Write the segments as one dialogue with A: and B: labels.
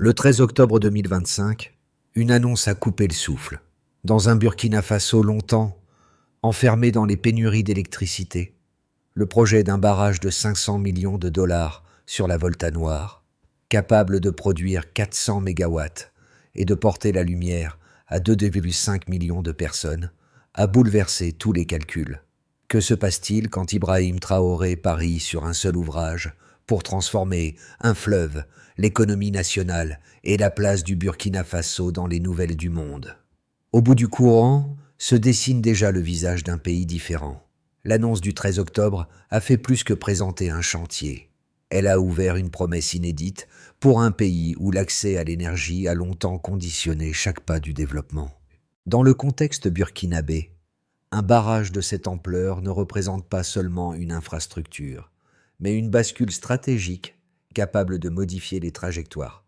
A: Le 13 octobre 2025, une annonce a coupé le souffle. Dans un Burkina Faso longtemps enfermé dans les pénuries d'électricité, le projet d'un barrage de 500 millions de dollars sur la Volta Noire, capable de produire 400 mégawatts et de porter la lumière à 2,5 millions de personnes, a bouleversé tous les calculs. Que se passe-t-il quand Ibrahim Traoré parie sur un seul ouvrage pour transformer un fleuve, l'économie nationale et la place du Burkina Faso dans les nouvelles du monde? Au bout du courant se dessine déjà le visage d'un pays différent. L'annonce du 13 octobre a fait plus que présenter un chantier. Elle a ouvert une promesse inédite pour un pays où l'accès à l'énergie a longtemps conditionné chaque pas du développement. Dans le contexte burkinabé, un barrage de cette ampleur ne représente pas seulement une infrastructure, mais une bascule stratégique capable de modifier les trajectoires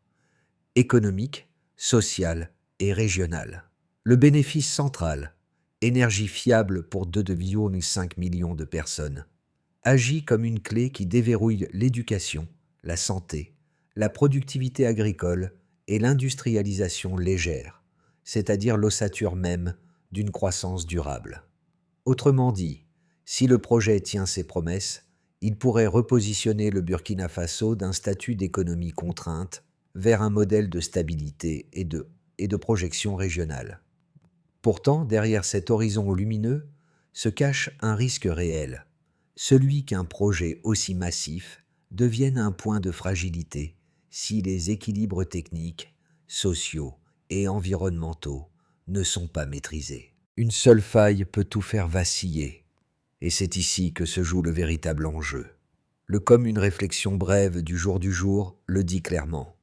A: économiques, sociales et régionales. Le bénéfice central, énergie fiable pour 2,5 millions de personnes, agit comme une clé qui déverrouille l'éducation, la santé, la productivité agricole et l'industrialisation légère, c'est-à-dire l'ossature même d'une croissance durable. Autrement dit, si le projet tient ses promesses, il pourrait repositionner le Burkina Faso d'un statut d'économie contrainte vers un modèle de stabilité et de projection régionale. Pourtant, derrière cet horizon lumineux se cache un risque réel, celui qu'un projet aussi massif devienne un point de fragilité si les équilibres techniques, sociaux et environnementaux ne sont pas maîtrisés. Une seule faille peut tout faire vaciller, et c'est ici que se joue le véritable enjeu. Le comme une réflexion brève du jour le dit clairement.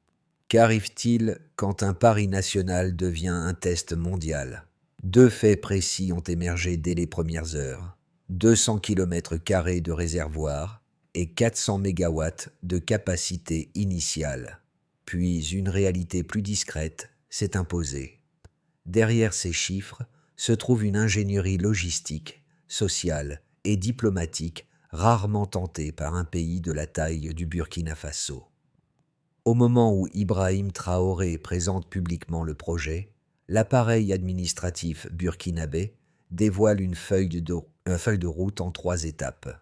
A: Qu'arrive-t-il quand un pari national devient un test mondial ? Deux faits précis ont émergé dès les premières heures. 200 km² de réservoir et 400 mégawatts de capacité initiale. Puis une réalité plus discrète s'est imposée. Derrière ces chiffres se trouve une ingénierie logistique, sociale et diplomatique rarement tentée par un pays de la taille du Burkina Faso. Au moment où Ibrahim Traoré présente publiquement le projet, l'appareil administratif burkinabé dévoile une feuille de route en 3 étapes.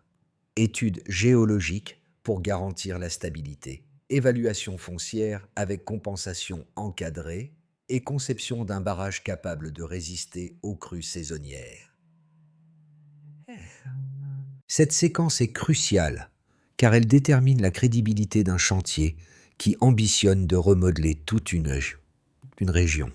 A: Étude géologique pour garantir la stabilité, évaluation foncière avec compensation encadrée et conception d'un barrage capable de résister aux crues saisonnières. Cette séquence est cruciale car elle détermine la crédibilité d'un chantier qui ambitionne de remodeler toute une région.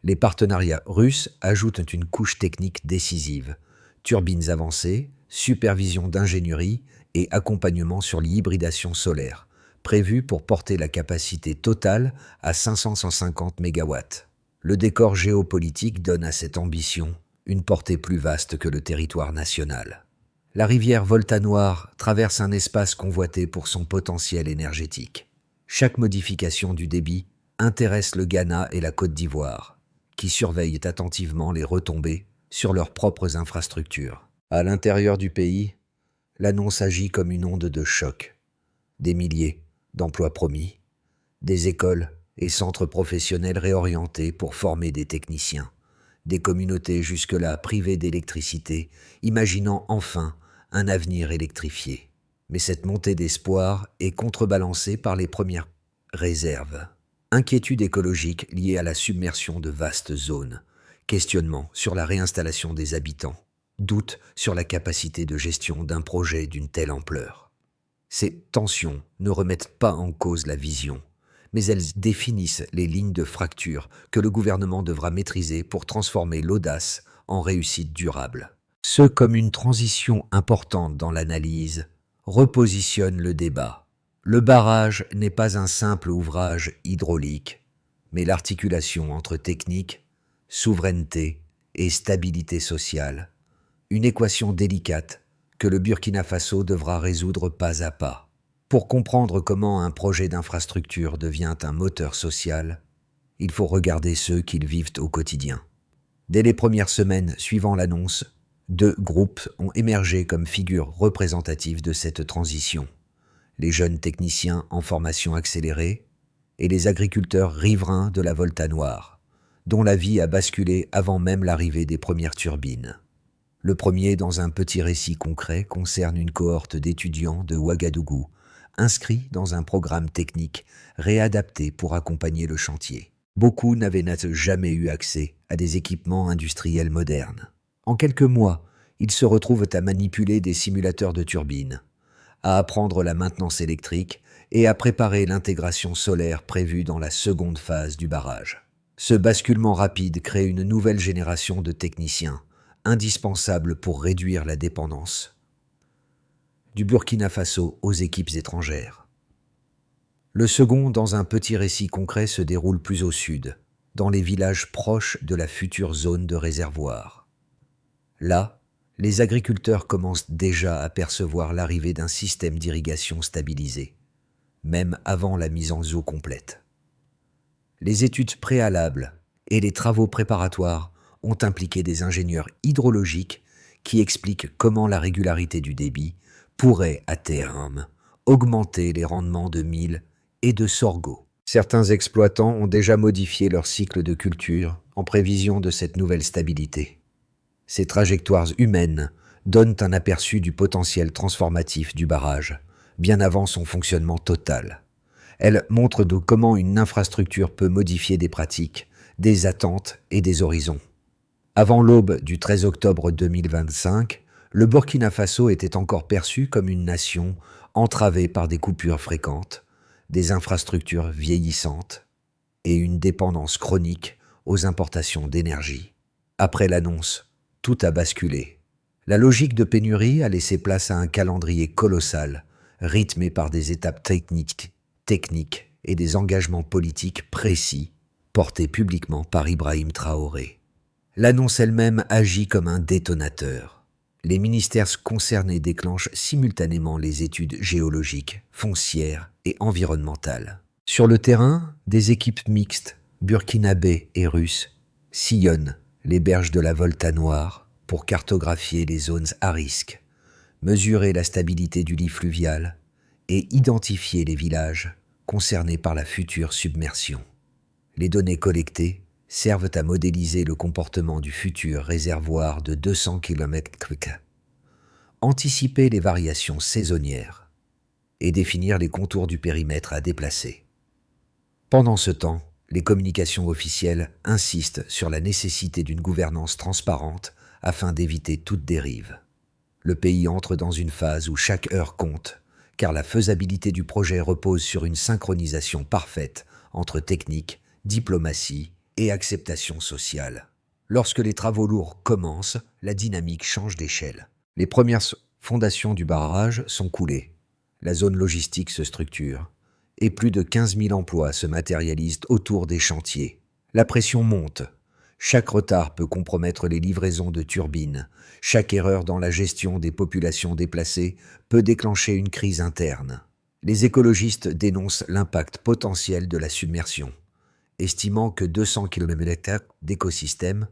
A: Les partenariats russes ajoutent une couche technique décisive, turbines avancées, supervision d'ingénierie et accompagnement sur l'hybridation solaire, prévu pour porter la capacité totale à 550 mégawatts. Le décor géopolitique donne à cette ambition une portée plus vaste que le territoire national. La rivière Volta Noire traverse un espace convoité pour son potentiel énergétique. Chaque modification du débit intéresse le Ghana et la Côte d'Ivoire, qui surveillent attentivement les retombées sur leurs propres infrastructures. À l'intérieur du pays, l'annonce agit comme une onde de choc. Des milliers d'emplois promis, des écoles et centres professionnels réorientés pour former des techniciens, des communautés jusque-là privées d'électricité, imaginant enfin un avenir électrifié. Mais cette montée d'espoir est contrebalancée par les premières réserves. Inquiétude écologique liée à la submersion de vastes zones, questionnement sur la réinstallation des habitants, doute sur la capacité de gestion d'un projet d'une telle ampleur. Ces tensions ne remettent pas en cause la vision, mais elles définissent les lignes de fracture que le gouvernement devra maîtriser pour transformer l'audace en réussite durable. Ce comme une transition importante dans l'analyse repositionne le débat. Le barrage n'est pas un simple ouvrage hydraulique, mais l'articulation entre technique, souveraineté et stabilité sociale, une équation délicate que le Burkina Faso devra résoudre pas à pas. Pour comprendre comment un projet d'infrastructure devient un moteur social, il faut regarder ceux qui le vivent au quotidien. Dès les premières semaines suivant l'annonce, 2 groupes ont émergé comme figures représentatives de cette transition. Les jeunes techniciens en formation accélérée, et les agriculteurs riverains de la Volta Noire, dont la vie a basculé avant même l'arrivée des premières turbines. Le premier, dans un petit récit concret, concerne une cohorte d'étudiants de Ouagadougou, inscrits dans un programme technique réadapté pour accompagner le chantier. Beaucoup n'avaient jamais eu accès à des équipements industriels modernes. En quelques mois, ils se retrouvent à manipuler des simulateurs de turbines, à apprendre la maintenance électrique et à préparer l'intégration solaire prévue dans la seconde phase du barrage. Ce basculement rapide crée une nouvelle génération de techniciens, indispensables pour réduire la dépendance du Burkina Faso aux équipes étrangères. Le second, dans un petit récit concret, se déroule plus au sud, dans les villages proches de la future zone de réservoir. Là, les agriculteurs commencent déjà à percevoir l'arrivée d'un système d'irrigation stabilisé, même avant la mise en eau complète. Les études préalables et les travaux préparatoires ont impliqué des ingénieurs hydrologiques qui expliquent comment la régularité du débit pourrait, à terme, augmenter les rendements de mil et de sorgho. Certains exploitants ont déjà modifié leur cycle de culture en prévision de cette nouvelle stabilité. Ces trajectoires humaines donnent un aperçu du potentiel transformatif du barrage, bien avant son fonctionnement total. Elles montrent comment une infrastructure peut modifier des pratiques, des attentes et des horizons. Avant l'aube du 13 octobre 2025, le Burkina Faso était encore perçu comme une nation entravée par des coupures fréquentes, des infrastructures vieillissantes et une dépendance chronique aux importations d'énergie. Après l'annonce, tout a basculé. La logique de pénurie a laissé place à un calendrier colossal, rythmé par des étapes techniques et des engagements politiques précis, portés publiquement par Ibrahim Traoré. L'annonce elle-même agit comme un détonateur. Les ministères concernés déclenchent simultanément les études géologiques, foncières et environnementales. Sur le terrain, des équipes mixtes, burkinabées et russes, sillonnent les berges de la Volta Noire pour cartographier les zones à risque, mesurer la stabilité du lit fluvial et identifier les villages concernés par la future submersion. Les données collectées servent à modéliser le comportement du futur réservoir de 200 km, anticiper les variations saisonnières et définir les contours du périmètre à déplacer. Pendant ce temps, les communications officielles insistent sur la nécessité d'une gouvernance transparente afin d'éviter toute dérive. Le pays entre dans une phase où chaque heure compte, car la faisabilité du projet repose sur une synchronisation parfaite entre technique, diplomatie et acceptation sociale. Lorsque les travaux lourds commencent, la dynamique change d'échelle. Les premières fondations du barrage sont coulées. La zone logistique se structure et plus de 15 000 emplois se matérialisent autour des chantiers. La pression monte. Chaque retard peut compromettre les livraisons de turbines. Chaque erreur dans la gestion des populations déplacées peut déclencher une crise interne. Les écologistes dénoncent l'impact potentiel de la submersion, estimant que 200 km d'écosystèmes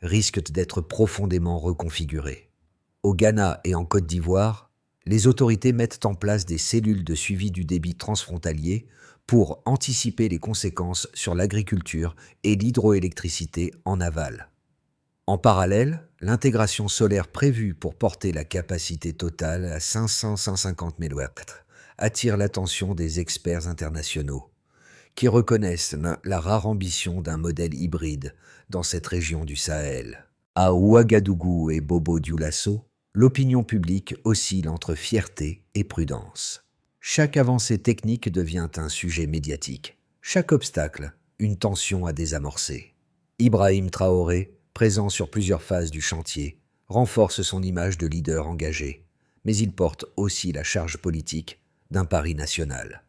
A: risquent d'être profondément reconfigurés. Au Ghana et en Côte d'Ivoire, les autorités mettent en place des cellules de suivi du débit transfrontalier pour anticiper les conséquences sur l'agriculture et l'hydroélectricité en aval. En parallèle, l'intégration solaire prévue pour porter la capacité totale à 500-150 MW attire l'attention des experts internationaux, qui reconnaissent la rare ambition d'un modèle hybride dans cette région du Sahel. À Ouagadougou et Bobo-Dioulasso, l'opinion publique oscille entre fierté et prudence. Chaque avancée technique devient un sujet médiatique. Chaque obstacle, une tension à désamorcer. Ibrahim Traoré, présent sur plusieurs phases du chantier, renforce son image de leader engagé, mais il porte aussi la charge politique d'un pari national.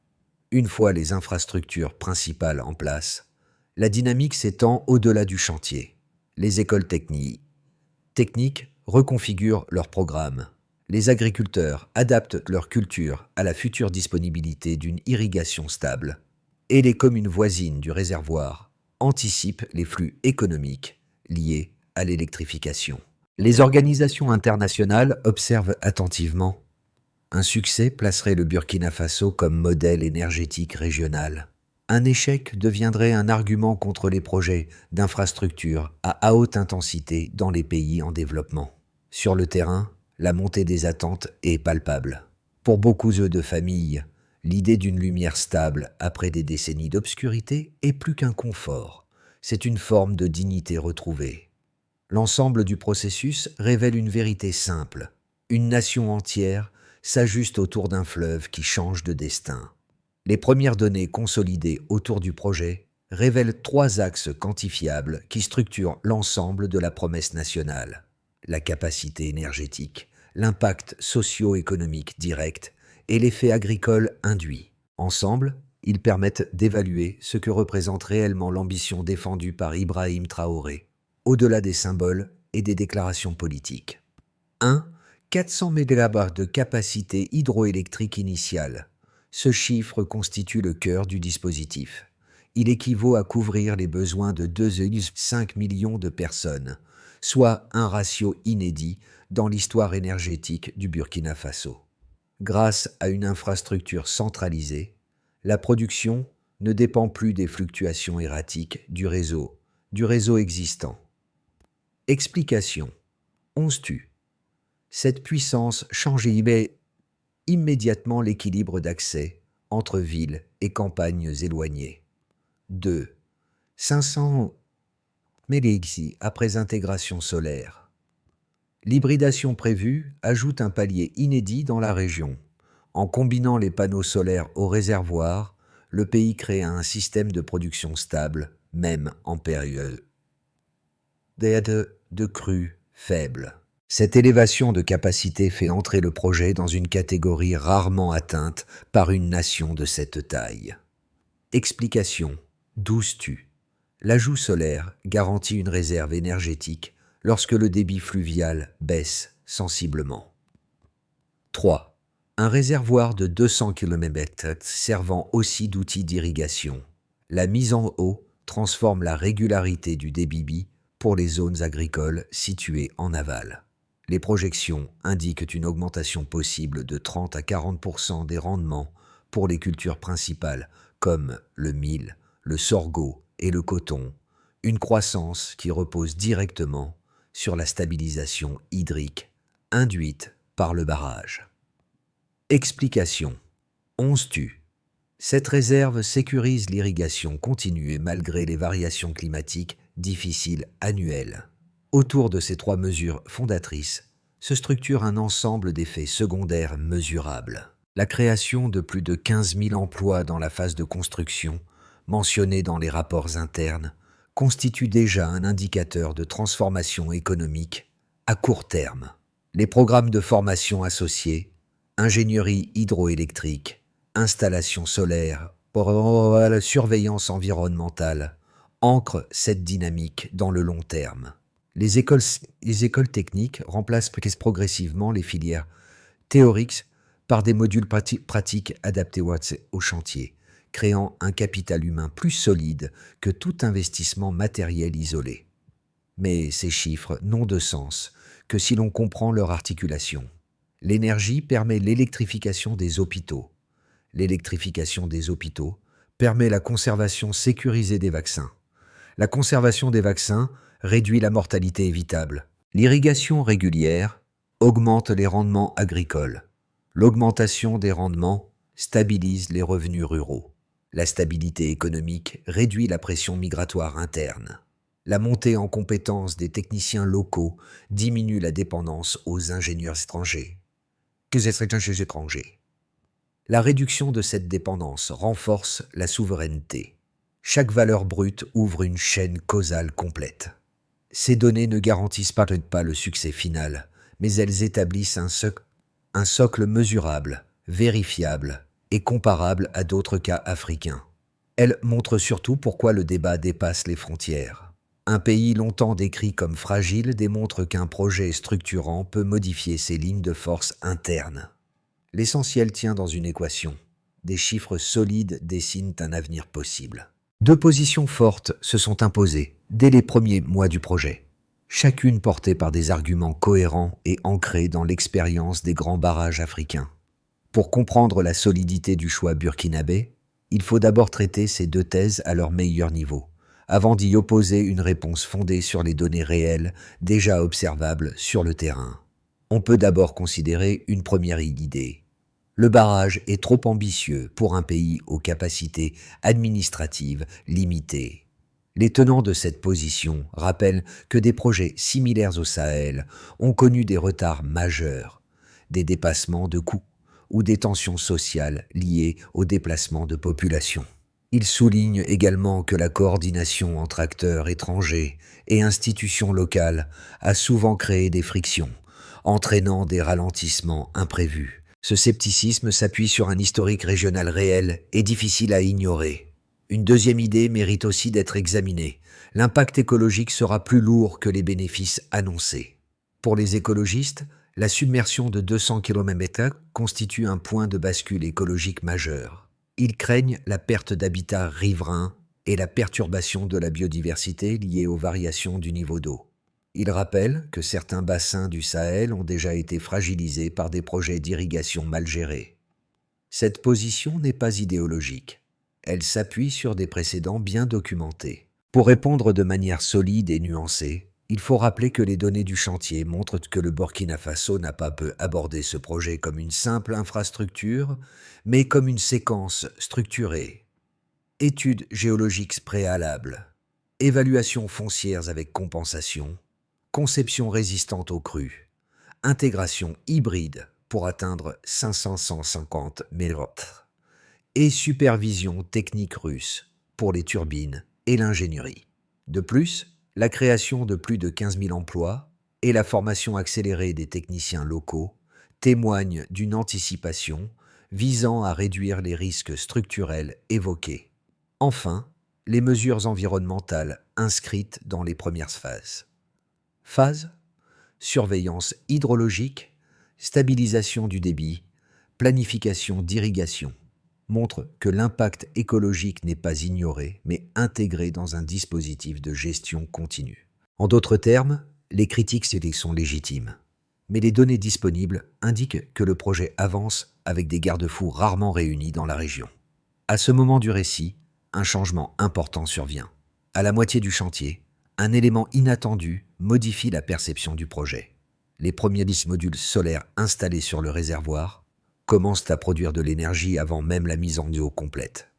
A: Une fois les infrastructures principales en place, la dynamique s'étend au-delà du chantier. Les écoles techniques reconfigurent leurs programmes. Les agriculteurs adaptent leur culture à la future disponibilité d'une irrigation stable. Et les communes voisines du réservoir anticipent les flux économiques liés à l'électrification. Les organisations internationales observent attentivement. Un succès placerait le Burkina Faso comme modèle énergétique régional. Un échec deviendrait un argument contre les projets d'infrastructures à haute intensité dans les pays en développement. Sur le terrain, la montée des attentes est palpable. Pour beaucoup de familles, l'idée d'une lumière stable après des décennies d'obscurité est plus qu'un confort. C'est une forme de dignité retrouvée. L'ensemble du processus révèle une vérité simple. Une nation entière s'ajuste autour d'un fleuve qui change de destin. Les premières données consolidées autour du projet révèlent 3 axes quantifiables qui structurent l'ensemble de la promesse nationale. La capacité énergétique, l'impact socio-économique direct et l'effet agricole induit. Ensemble, ils permettent d'évaluer ce que représente réellement l'ambition défendue par Ibrahim Traoré, au-delà des symboles et des déclarations politiques. 1. 400 MW de capacité hydroélectrique initiale. Ce chiffre constitue le cœur du dispositif. Il équivaut à couvrir les besoins de 2,5 millions de personnes, soit un ratio inédit dans l'histoire énergétique du Burkina Faso. Grâce à une infrastructure centralisée, la production ne dépend plus des fluctuations erratiques du réseau existant. Explication. 11 tue. Cette puissance change immédiatement l'équilibre d'accès entre villes et campagnes éloignées. 2. 500 mélixi après intégration solaire. L'hybridation prévue ajoute un palier inédit dans la région. En combinant les panneaux solaires aux réservoirs, le pays crée un système de production stable, même en période de crue faible. Cette élévation de capacité fait entrer le projet dans une catégorie rarement atteinte par une nation de cette taille. Explication. 12 tue. L'ajout solaire garantit une réserve énergétique lorsque le débit fluvial baisse sensiblement. 3. Un réservoir de 200 km servant aussi d'outil d'irrigation. La mise en eau transforme la régularité du débit pour les zones agricoles situées en aval. Les projections indiquent une augmentation possible de 30 à 40% des rendements pour les cultures principales comme le mil, le sorgho et le coton, une croissance qui repose directement sur la stabilisation hydrique induite par le barrage. Explication. 11 tue. Cette réserve sécurise l'irrigation continue et malgré les variations climatiques difficiles annuelles. Autour de ces 3 mesures fondatrices se structure un ensemble d'effets secondaires mesurables. La création de plus de 15 000 emplois dans la phase de construction, mentionnée dans les rapports internes, constitue déjà un indicateur de transformation économique à court terme. Les programmes de formation associés, ingénierie hydroélectrique, installation solaire, surveillance environnementale, ancrent cette dynamique dans le long terme. Les écoles techniques remplacent progressivement les filières théoriques par des modules pratiques adaptés au chantier, créant un capital humain plus solide que tout investissement matériel isolé. Mais ces chiffres n'ont de sens que si l'on comprend leur articulation. L'énergie permet l'électrification des hôpitaux. L'électrification des hôpitaux permet la conservation sécurisée des vaccins. La conservation des vaccins réduit la mortalité évitable. L'irrigation régulière augmente les rendements agricoles. L'augmentation des rendements stabilise les revenus ruraux. La stabilité économique réduit la pression migratoire interne. La montée en compétences des techniciens locaux diminue la dépendance aux ingénieurs étrangers. La réduction de cette dépendance renforce la souveraineté. Chaque valeur brute ouvre une chaîne causale complète. Ces données ne garantissent pas le succès final, mais elles établissent un socle mesurable, vérifiable et comparable à d'autres cas africains. Elles montrent surtout pourquoi le débat dépasse les frontières. Un pays longtemps décrit comme fragile démontre qu'un projet structurant peut modifier ses lignes de force internes. L'essentiel tient dans une équation. Des chiffres solides dessinent un avenir possible. 2 positions fortes se sont imposées dès les premiers mois du projet, chacune portée par des arguments cohérents et ancrés dans l'expérience des grands barrages africains. Pour comprendre la solidité du choix burkinabé, Il faut d'abord traiter ces deux thèses à leur meilleur niveau, avant d'y opposer une réponse fondée sur les données réelles déjà observables sur le terrain. On peut d'abord considérer une première idée. Le barrage est trop ambitieux pour un pays aux capacités administratives limitées. Les tenants de cette position rappellent que des projets similaires au Sahel ont connu des retards majeurs, des dépassements de coûts ou des tensions sociales liées au déplacement de population. Ils soulignent également que la coordination entre acteurs étrangers et institutions locales a souvent créé des frictions, entraînant des ralentissements imprévus. Ce scepticisme s'appuie sur un historique régional réel et difficile à ignorer. Une deuxième idée mérite aussi d'être examinée. L'impact écologique sera plus lourd que les bénéfices annoncés. Pour les écologistes, la submersion de 200 km constitue un point de bascule écologique majeur. Ils craignent la perte d'habitats riverains et la perturbation de la biodiversité liée aux variations du niveau d'eau. Ils rappellent que certains bassins du Sahel ont déjà été fragilisés par des projets d'irrigation mal gérés. Cette position n'est pas idéologique. Elle s'appuie sur des précédents bien documentés. Pour répondre de manière solide et nuancée, il faut rappeler que les données du chantier montrent que le Burkina Faso n'a pas peu abordé ce projet comme une simple infrastructure, mais comme une séquence structurée. Études géologiques préalables, évaluations foncières avec compensation, conception résistante aux crues, intégration hybride pour atteindre 500-150 MW et supervision technique russe pour les turbines et l'ingénierie. De plus, la création de plus de 15 000 emplois et la formation accélérée des techniciens locaux témoignent d'une anticipation visant à réduire les risques structurels évoqués. Enfin, les mesures environnementales inscrites dans les premières phases. Phase : surveillance hydrologique, stabilisation du débit, planification d'irrigation, montrent que l'impact écologique n'est pas ignoré, mais intégré dans un dispositif de gestion continue. En d'autres termes, les critiques sont légitimes, mais les données disponibles indiquent que le projet avance avec des garde-fous rarement réunis dans la région. À ce moment du récit, un changement important survient. À la moitié du chantier, un élément inattendu modifie la perception du projet. Les premiers 10 modules solaires installés sur le réservoir commencent à produire de l'énergie avant même la mise en eau complète.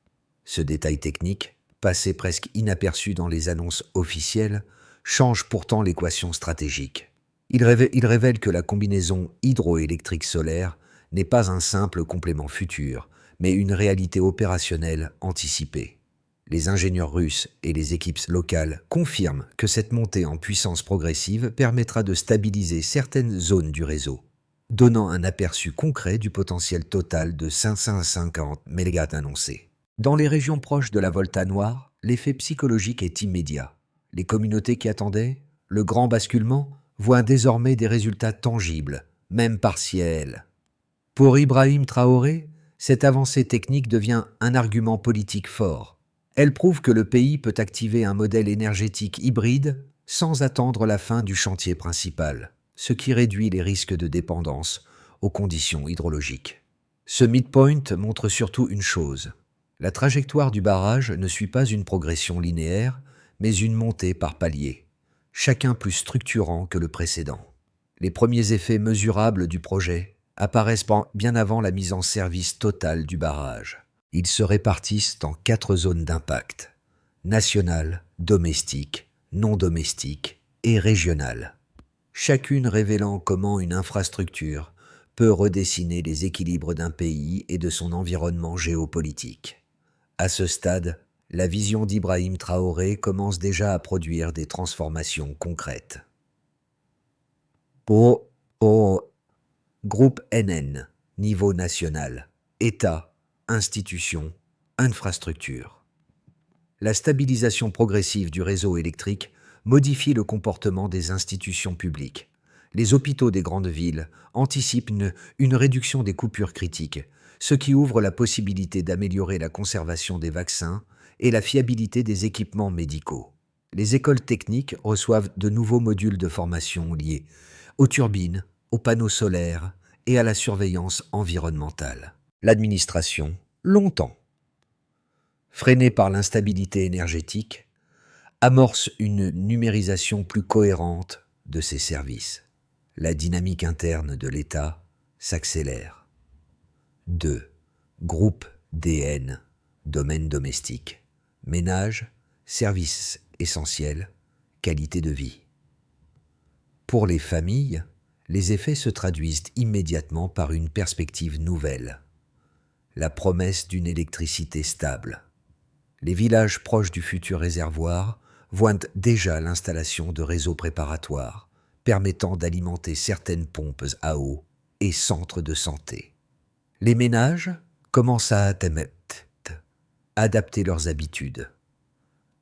A: Ce détail technique, passé presque inaperçu dans les annonces officielles, change pourtant l'équation stratégique. Il révèle que la combinaison hydroélectrique solaire n'est pas un simple complément futur, mais une réalité opérationnelle anticipée. Les ingénieurs russes et les équipes locales confirment que cette montée en puissance progressive permettra de stabiliser certaines zones du réseau, donnant un aperçu concret du potentiel total de 550 MW annoncé. Dans les régions proches de la Volta Noire, l'effet psychologique est immédiat. Les communautés qui attendaient le grand basculement voient désormais des résultats tangibles, même partiels. Pour Ibrahim Traoré, cette avancée technique devient un argument politique fort. Elle prouve que le pays peut activer un modèle énergétique hybride sans attendre la fin du chantier principal, ce qui réduit les risques de dépendance aux conditions hydrologiques. Ce midpoint montre surtout une chose. La trajectoire du barrage ne suit pas une progression linéaire, mais une montée par paliers, chacun plus structurant que le précédent. Les premiers effets mesurables du projet apparaissent bien avant la mise en service totale du barrage. Ils se répartissent en 4 zones d'impact: nationale, domestique, non domestique et régionale, chacune révélant comment une infrastructure peut redessiner les équilibres d'un pays et de son environnement géopolitique. À ce stade, la vision d'Ibrahim Traoré commence déjà à produire des transformations concrètes. Groupe NN, niveau national, État, institutions, infrastructures. La stabilisation progressive du réseau électrique modifie le comportement des institutions publiques. Les hôpitaux des grandes villes anticipent une réduction des coupures critiques, ce qui ouvre la possibilité d'améliorer la conservation des vaccins et la fiabilité des équipements médicaux. Les écoles techniques reçoivent de nouveaux modules de formation liés aux turbines, aux panneaux solaires et à la surveillance environnementale. L'administration, longtemps freinée par l'instabilité énergétique, amorce une numérisation plus cohérente de ses services. La dynamique interne de l'État s'accélère. 2. Groupe DN, domaine domestique. Ménage, services essentiels, qualité de vie. Pour les familles, les effets se traduisent immédiatement par une perspective nouvelle. La promesse d'une électricité stable. Les villages proches du futur réservoir voient déjà l'installation de réseaux préparatoires permettant d'alimenter certaines pompes à eau et centres de santé. Les ménages commencent à adapter leurs habitudes.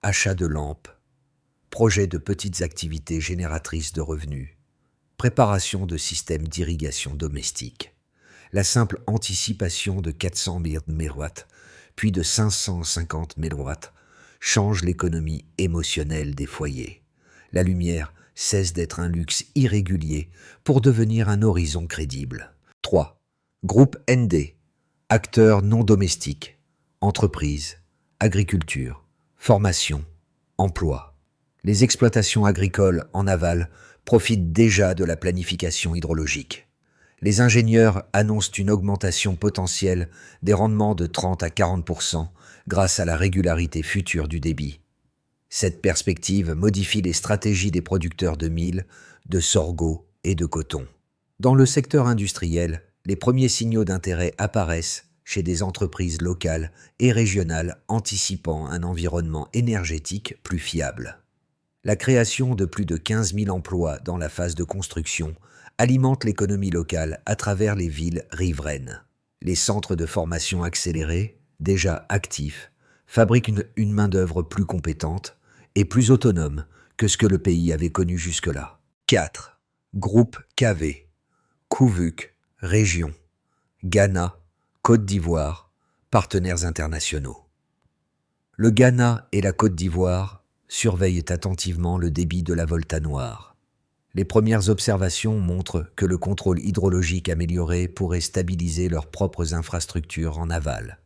A: Achat de lampes, projet de petites activités génératrices de revenus, préparation de systèmes d'irrigation domestique. La simple anticipation de 400 MW, puis de 550 MW, change l'économie émotionnelle des foyers. La lumière cesse d'être un luxe irrégulier pour devenir un horizon crédible. 3. Groupe ND, acteurs non domestiques, entreprises, agriculture, formation, emploi. Les exploitations agricoles en aval profitent déjà de la planification hydrologique. Les ingénieurs annoncent une augmentation potentielle des rendements de 30 à 40% grâce à la régularité future du débit. Cette perspective modifie les stratégies des producteurs de mil, de sorgho et de coton. Dans le secteur industriel, les premiers signaux d'intérêt apparaissent chez des entreprises locales et régionales anticipant un environnement énergétique plus fiable. La création de plus de 15 000 emplois dans la phase de construction alimente l'économie locale à travers les villes riveraines. Les centres de formation accélérés, déjà actifs, fabriquent une main-d'œuvre plus compétente et plus autonome que ce que le pays avait connu jusque-là. 4. Groupe KV, Kouvuk, Région, Ghana, Côte d'Ivoire, partenaires internationaux. Le Ghana et la Côte d'Ivoire surveillent attentivement le débit de la Volta Noire. Les premières observations montrent que le contrôle hydrologique amélioré pourrait stabiliser leurs propres infrastructures en aval.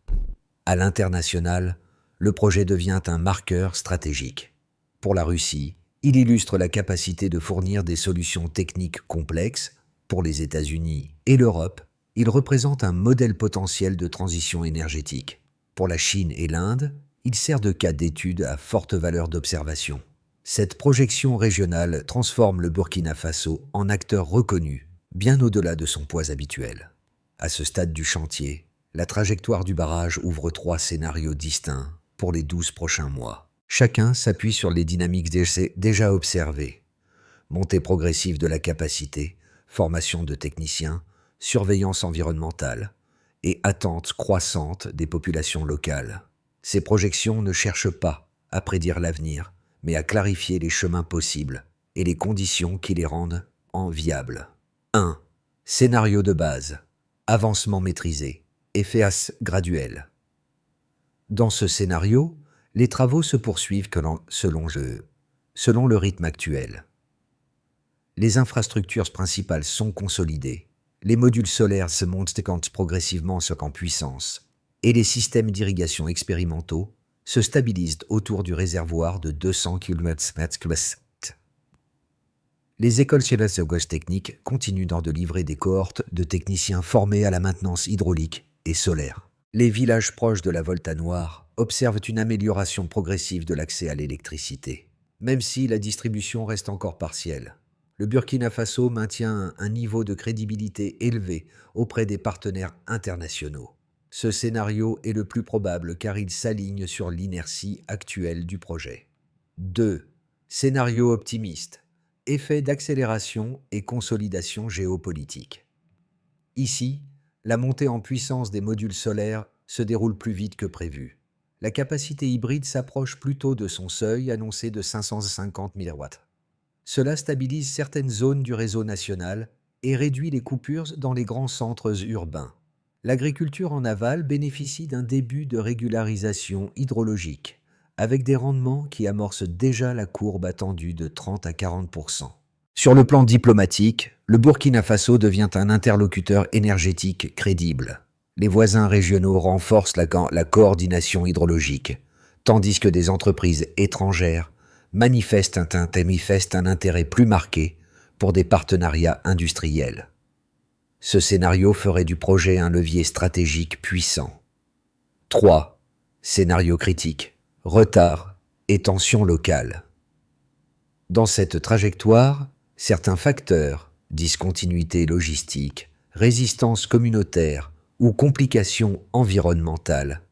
A: À l'international, le projet devient un marqueur stratégique. Pour la Russie, il illustre la capacité de fournir des solutions techniques complexes. Pour les États-Unis et l'Europe, il représente un modèle potentiel de transition énergétique. Pour la Chine et l'Inde, il sert de cas d'étude à forte valeur d'observation. Cette projection régionale transforme le Burkina Faso en acteur reconnu, bien au-delà de son poids habituel. À ce stade du chantier, la trajectoire du barrage ouvre 3 scénarios distincts pour les 12 prochains mois. Chacun s'appuie sur les dynamiques déjà observées. Montée progressive de la capacité, formation de techniciens, surveillance environnementale et attente croissante des populations locales. Ces projections ne cherchent pas à prédire l'avenir, mais à clarifier les chemins possibles et les conditions qui les rendent enviables. 1. Scénario de base. Avancement maîtrisé. Effet graduel. Dans ce scénario, les travaux se poursuivent selon le rythme actuel. Les infrastructures principales sont consolidées, les modules solaires se montent progressivement en puissance, et les systèmes d'irrigation expérimentaux se stabilisent autour du réservoir de 200 km/s. Les écoles techniques continuent de livrer des cohortes de techniciens formés à la maintenance hydraulique et solaire. Les villages proches de la Volta Noire observent une amélioration progressive de l'accès à l'électricité, même si la distribution reste encore partielle. Le Burkina Faso maintient un niveau de crédibilité élevé auprès des partenaires internationaux. Ce scénario est le plus probable car il s'aligne sur l'inertie actuelle du projet. 2. Scénario optimiste. Effet d'accélération et consolidation géopolitique. Ici, la montée en puissance des modules solaires se déroule plus vite que prévu. La capacité hybride s'approche plutôt de son seuil annoncé de 550 MW. Cela stabilise certaines zones du réseau national et réduit les coupures dans les grands centres urbains. L'agriculture en aval bénéficie d'un début de régularisation hydrologique, avec des rendements qui amorcent déjà la courbe attendue de 30 à 40%. Sur le plan diplomatique, le Burkina Faso devient un interlocuteur énergétique crédible. Les voisins régionaux renforcent la coordination hydrologique, tandis que des entreprises étrangères manifestent un intérêt plus marqué pour des partenariats industriels. Ce scénario ferait du projet un levier stratégique puissant. 3. Scénario critique. Retard et tensions locales. Dans cette trajectoire, certains facteurs, discontinuité logistique, résistance communautaire ou complications environnementales,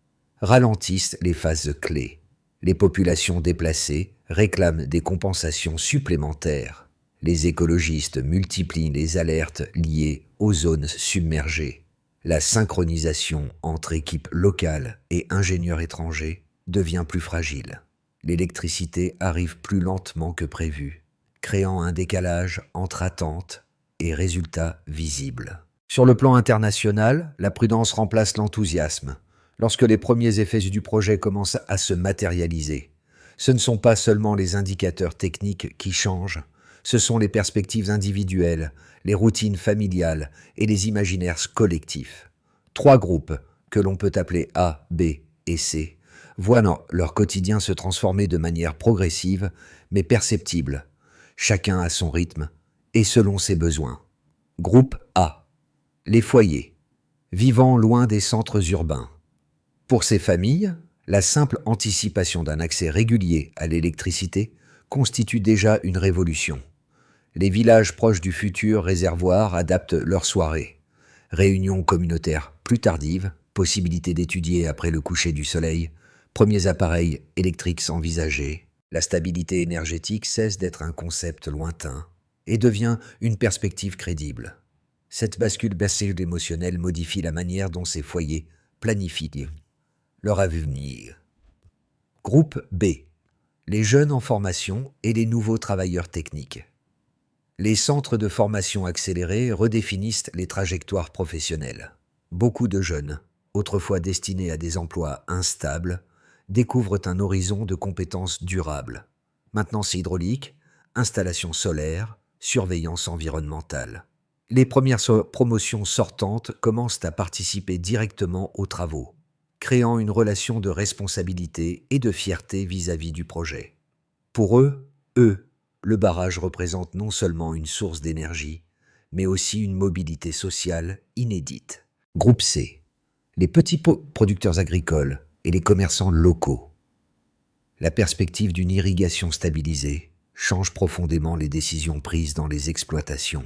A: ralentissent les phases clés. Les populations déplacées réclament des compensations supplémentaires. Les écologistes multiplient les alertes liées aux zones submergées. La synchronisation entre équipes locales et ingénieurs étrangers devient plus fragile. L'électricité arrive plus lentement que prévu, créant un décalage entre attentes et résultats visibles. Sur le plan international, la prudence remplace l'enthousiasme. Lorsque les premiers effets du projet commencent à se matérialiser, ce ne sont pas seulement les indicateurs techniques qui changent, ce sont les perspectives individuelles, les routines familiales et les imaginaires collectifs. 3 groupes, que l'on peut appeler A, B et C, voient leur quotidien se transformer de manière progressive mais perceptible, chacun à son rythme et selon ses besoins. Groupe A. Les foyers, vivant loin des centres urbains. Pour ces familles, la simple anticipation d'un accès régulier à l'électricité constitue déjà une révolution. Les villages proches du futur réservoir adaptent leurs soirées. Réunions communautaires plus tardives, possibilité d'étudier après le coucher du soleil, premiers appareils électriques envisagés. La stabilité énergétique cesse d'être un concept lointain et devient une perspective crédible. Cette bascule émotionnelle modifie la manière dont ces foyers planifient leur avenir. Groupe B. Les jeunes en formation et les nouveaux travailleurs techniques. Les centres de formation accélérée redéfinissent les trajectoires professionnelles. Beaucoup de jeunes, autrefois destinés à des emplois instables, découvrent un horizon de compétences durables. Maintenance hydraulique, installation solaire, surveillance environnementale. Les premières promotions sortantes commencent à participer directement aux travaux, créant une relation de responsabilité et de fierté vis-à-vis du projet. Pour eux, le barrage représente non seulement une source d'énergie, mais aussi une mobilité sociale inédite. Groupe C. Les petits producteurs agricoles et les commerçants locaux. La perspective d'une irrigation stabilisée change profondément les décisions prises dans les exploitations.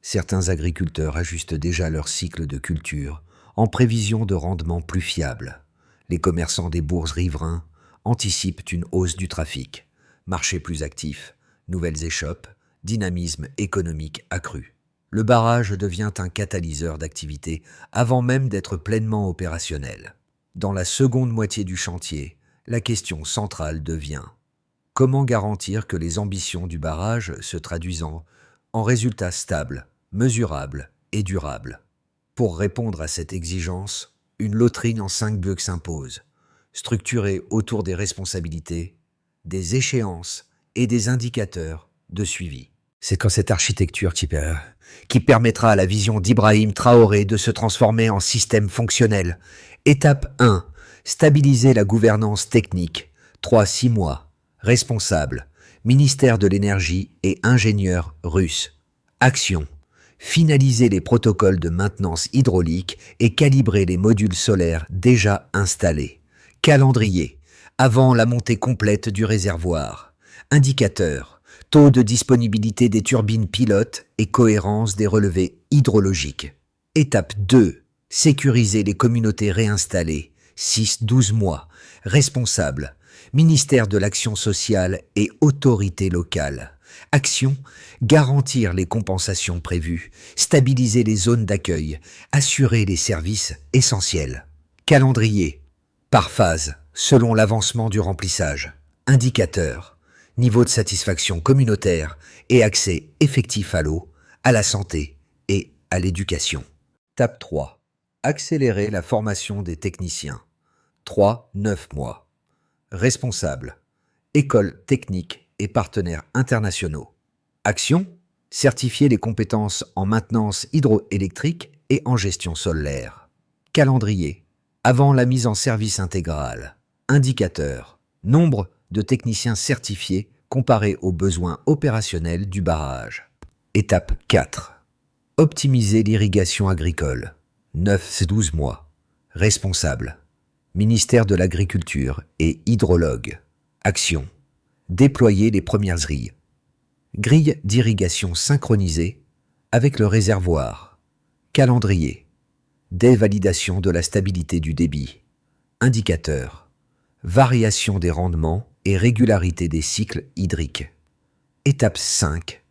A: Certains agriculteurs ajustent déjà leur cycle de culture en prévision de rendements plus fiables. Les commerçants des bourgs riverains anticipent une hausse du trafic, marché plus actif, nouvelles échoppes, dynamisme économique accru. Le barrage devient un catalyseur d'activité avant même d'être pleinement opérationnel. Dans la seconde moitié du chantier, la question centrale devient: comment garantir que les ambitions du barrage se traduisent en résultats stables, mesurables et durables? Pour répondre à cette exigence, une loterie en 5 blocs s'impose, structurée autour des responsabilités, des échéances et des indicateurs de suivi. C'est quand cette architecture qui permettra à la vision d'Ibrahim Traoré de se transformer en système fonctionnel. Étape 1. Stabiliser la gouvernance technique. 3-6 mois. Responsable. Ministère de l'énergie et ingénieurs russes. Action. Finaliser les protocoles de maintenance hydraulique et calibrer les modules solaires déjà installés. Calendrier. Avant la montée complète du réservoir. Indicateur. Taux de disponibilité des turbines pilotes et cohérence des relevés hydrologiques. Étape 2. Sécuriser les communautés réinstallées. 6-12 mois. Responsable. Ministère de l'Action sociale et autorités locales. Action. Garantir les compensations prévues. Stabiliser les zones d'accueil. Assurer les services essentiels. Calendrier. Par phase, selon l'avancement du remplissage. Indicateur. Niveau de satisfaction communautaire et accès effectif à l'eau, à la santé et à l'éducation. Étape 3. Accélérer la formation des techniciens. 3-9 mois. Responsable. Écoles techniques et partenaires internationaux. Action. Certifier les compétences en maintenance hydroélectrique et en gestion solaire. Calendrier. Avant la mise en service intégrale. Indicateur. Nombre de techniciens certifiés comparé aux besoins opérationnels du barrage. Étape 4. Optimiser l'irrigation agricole. 9-12 mois. Responsable. Ministère de l'Agriculture et hydrologue. Action. Déployer les premières grilles. Grille d'irrigation synchronisée avec le réservoir. Calendrier. Dévalidation de la stabilité du débit. Indicateur. Variation des rendements et régularité des cycles hydriques. Étape 5.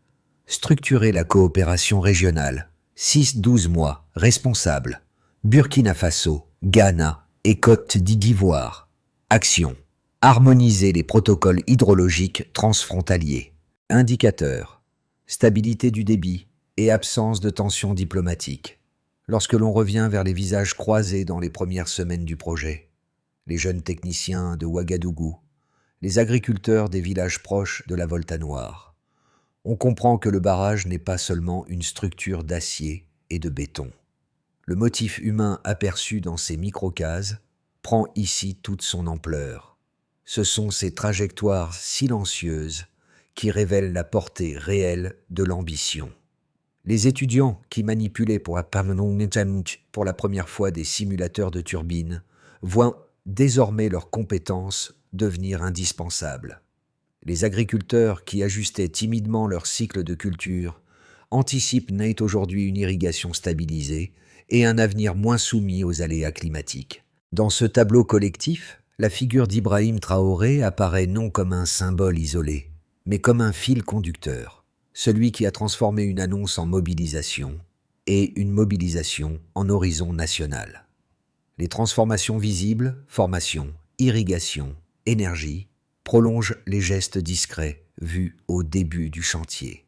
A: Structurer la coopération régionale. 6-12 mois. Responsable. Burkina Faso, Ghana et Côte d'Ivoire. Action. Harmoniser les protocoles hydrologiques transfrontaliers. Indicateur. Stabilité du débit et absence de tensions diplomatiques. Lorsque l'on revient vers les visages croisés dans les premières semaines du projet, les jeunes techniciens de Ouagadougou, les agriculteurs des villages proches de la Volta Noire, on comprend que le barrage n'est pas seulement une structure d'acier et de béton. Le motif humain aperçu dans ces microcases prend ici toute son ampleur. Ce sont ces trajectoires silencieuses qui révèlent la portée réelle de l'ambition. Les étudiants qui manipulaient pour la première fois des simulateurs de turbines voient désormais leurs compétences devenir indispensables. Les agriculteurs qui ajustaient timidement leur cycle de culture anticipent aujourd'hui une irrigation stabilisée et un avenir moins soumis aux aléas climatiques. Dans ce tableau collectif, la figure d'Ibrahim Traoré apparaît non comme un symbole isolé, mais comme un fil conducteur, celui qui a transformé une annonce en mobilisation et une mobilisation en horizon national. Les transformations visibles, formation, irrigation, énergie, prolongent les gestes discrets vus au début du chantier.